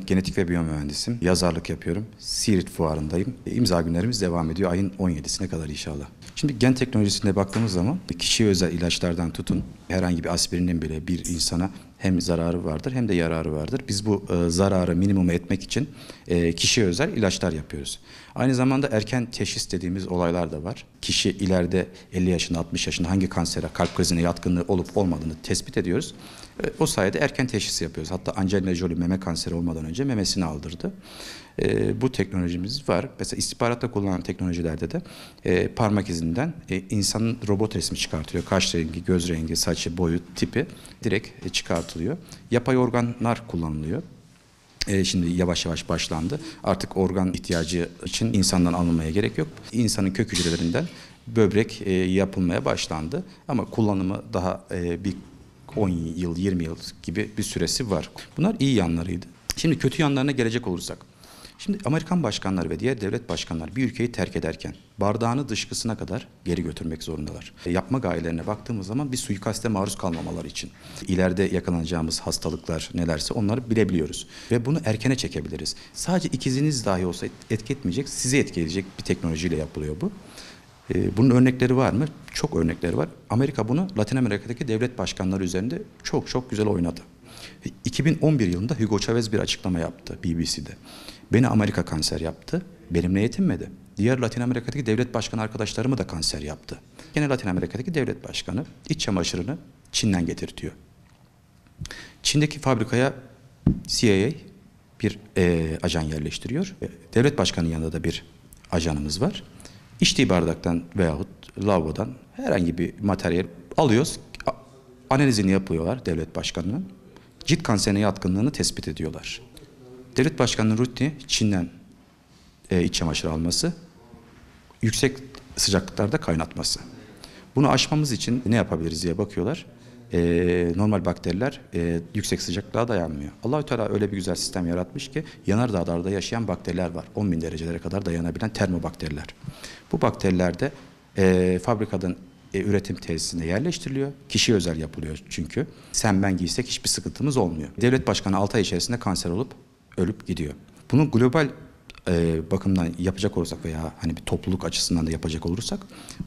Ben genetik ve biyomühendisim. Yazarlık yapıyorum. Siirt Fuarı'ndayım. İmza günlerimiz devam ediyor. Ayın 17'sine kadar inşallah. Şimdi gen teknolojisine baktığımız zaman kişiye özel ilaçlardan tutun herhangi bir aspirinin bile bir insana hem zararı vardır hem de yararı vardır. Biz bu zararı minimuma etmek için kişiye özel ilaçlar yapıyoruz. Aynı zamanda erken teşhis dediğimiz olaylar da var. Kişi ileride 50 yaşında 60 yaşında hangi kansere, kalp krizine yatkınlığı olup olmadığını tespit ediyoruz. O sayede erken teşhis yapıyoruz. Hatta Angelina Jolie meme kanseri olmadan önce memesini aldırdı. Bu teknolojimiz var. Mesela istihbaratta kullanılan teknolojilerde de parmak izinden insanın robot resmi çıkartıyor. Kaş rengi, göz rengi, saçı, boyu, tipi direkt çıkartılıyor. Yapay organlar kullanılıyor. Şimdi yavaş yavaş başlandı. Artık organ ihtiyacı için insandan alınmaya gerek yok. İnsanın kök hücrelerinden böbrek yapılmaya başlandı. Ama kullanımı daha bir 10 yıl, 20 yıl gibi bir süresi var. Bunlar iyi yanlarıydı. Şimdi kötü yanlarına gelecek olursak. Şimdi Amerikan başkanları ve diğer devlet başkanları bir ülkeyi terk ederken bardağını dışkısına kadar geri götürmek zorundalar. Yapma gayelerine baktığımız zaman bir suikaste maruz kalmamaları için. İleride yakalanacağımız hastalıklar nelerse onları bilebiliyoruz. Ve bunu erkene çekebiliriz. Sadece ikiziniz dahi olsa etki etmeyecek, sizi etkileyecek bir teknolojiyle yapılıyor bu. Bunun örnekleri var mı? Çok örnekleri var. Amerika bunu Latin Amerika'daki devlet başkanları üzerinde çok güzel oynadı. 2011 yılında Hugo Chavez bir açıklama yaptı BBC'de. Beni Amerika kanser yaptı, benimle yetinmedi. Diğer Latin Amerika'daki devlet başkanı arkadaşlarımı da kanser yaptı. Yine Latin Amerika'daki devlet başkanı iç çamaşırını Çin'den getirtiyor. Çin'deki fabrikaya CIA bir ajan yerleştiriyor. Devlet başkanının yanında da bir ajanımız var. İçtiği bardaktan veyahut lavabodan herhangi bir materyal alıyoruz. Analizini yapıyorlar devlet başkanının. Cilt kanserine yatkınlığını tespit ediyorlar. Devlet başkanının rutini Çin'den iç çamaşır alması, yüksek sıcaklıklarda kaynatması. Bunu aşmamız için ne yapabiliriz diye bakıyorlar. Normal bakteriler yüksek sıcaklığa dayanmıyor. Allah-u Teala öyle bir güzel sistem yaratmış ki yanardağlarda yaşayan bakteriler var. 10.000 derecelere kadar dayanabilen termobakteriler. Bu bakteriler de fabrikadan üretim tesisine yerleştiriliyor. Kişiye özel yapılıyor çünkü. Sen ben giysek hiçbir sıkıntımız olmuyor. Devlet başkanı 6 ay içerisinde kanser olup ölüp gidiyor. Bunu global bakımdan yapacak olursak veya hani bir topluluk açısından da yapacak olursak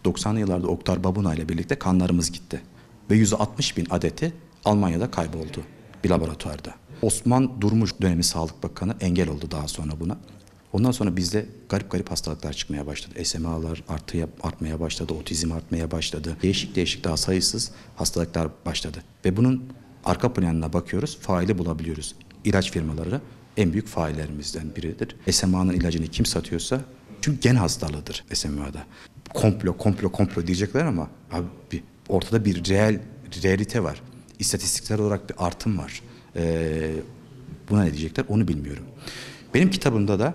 90'lı yıllarda Oktar Babuna ile birlikte kanlarımız gitti. Ve 160.000 adeti Almanya'da kayboldu bir laboratuvarda. Osman Durmuş dönemi Sağlık Bakanı engel oldu daha sonra buna. Ondan sonra bizde garip hastalıklar çıkmaya başladı. SMA'lar artmaya başladı, otizm artmaya başladı. Değişik daha sayısız hastalıklar başladı. Ve bunun arka planına bakıyoruz, faili bulabiliyoruz. İlaç firmaları en büyük faillerimizden biridir. SMA'nın ilacını kim satıyorsa, çünkü gen hastalığıdır SMA'da. Komplo diyecekler ama abi ortada bir realite var. İstatistiksel olarak bir artım var. Buna ne diyecekler onu bilmiyorum. Benim kitabımda da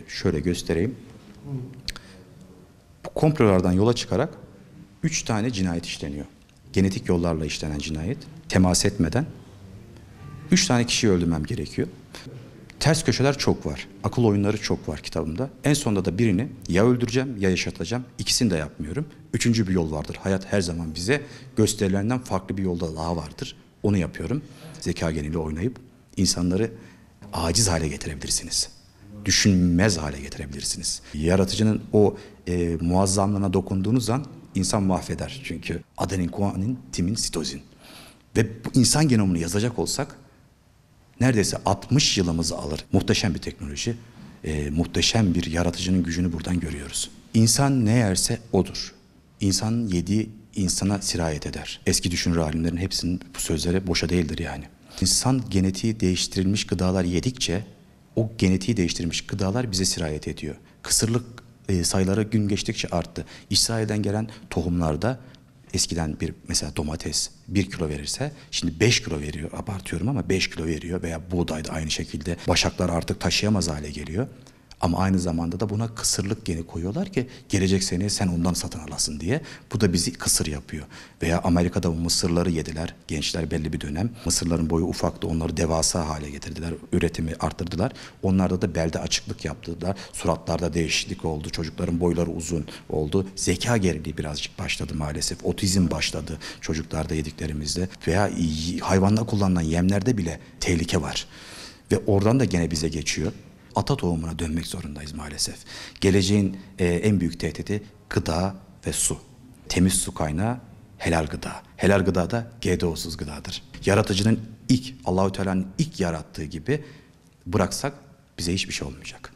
şöyle göstereyim. Bu komplolardan yola çıkarak 3 tane cinayet işleniyor. Genetik yollarla işlenen cinayet. Temas etmeden 3 tane kişiyi öldürmem gerekiyor. Ters köşeler çok var. Akıl oyunları çok var kitabımda. En sonunda da birini ya öldüreceğim ya yaşatacağım. İkisini de yapmıyorum. Üçüncü bir yol vardır. Hayat her zaman bize gösterilenden farklı bir yolda daha vardır. Onu yapıyorum. Zeka geniyle oynayıp insanları aciz hale getirebilirsiniz. Düşünmez hale getirebilirsiniz. Yaratıcının o muazzamlığına dokunduğunuz an insan mahveder. Çünkü adenin, guanin, timin, sitozin. Ve bu insan genomunu yazacak olsak neredeyse 60 yılımızı alır. Muhteşem bir teknoloji, muhteşem bir yaratıcının gücünü buradan görüyoruz. İnsan ne yerse odur. İnsan yediği insana sirayet eder. Eski düşünür alimlerin hepsinin bu sözleri boşa değildir yani. İnsan genetiği değiştirilmiş gıdalar yedikçe o genetiği değiştirilmiş gıdalar bize sirayet ediyor. Kısırlık sayıları gün geçtikçe arttı. İsrail'den gelen tohumlarda eskiden mesela domates 1 kilo verirse şimdi 5 kilo veriyor. Abartıyorum ama 5 kilo veriyor veya buğday da aynı şekilde. Başaklar artık taşıyamaz hale geliyor. Ama aynı zamanda da buna kısırlık geni koyuyorlar ki gelecek seneye sen ondan satın alasın diye. Bu da bizi kısır yapıyor. Veya Amerika'da bu mısırları yediler. Gençler belli bir dönem. Mısırların boyu ufaktı. Onları devasa hale getirdiler. Üretimi arttırdılar. Onlarda da belde açıklık yaptılar. Suratlarda değişiklik oldu. Çocukların boyları uzun oldu. Zeka geriliği birazcık başladı maalesef. Otizm başladı çocuklarda yediklerimizde. Veya hayvanda kullanılan yemlerde bile tehlike var. Ve oradan da gene bize geçiyor. Ata tohumuna dönmek zorundayız maalesef. Geleceğin en büyük tehdidi gıda ve su. Temiz su kaynağı helal gıda. Helal gıda da GDO'suz gıdadır. Yaratıcının Allahu Teala'nın ilk yarattığı gibi bıraksak bize hiçbir şey olmayacak.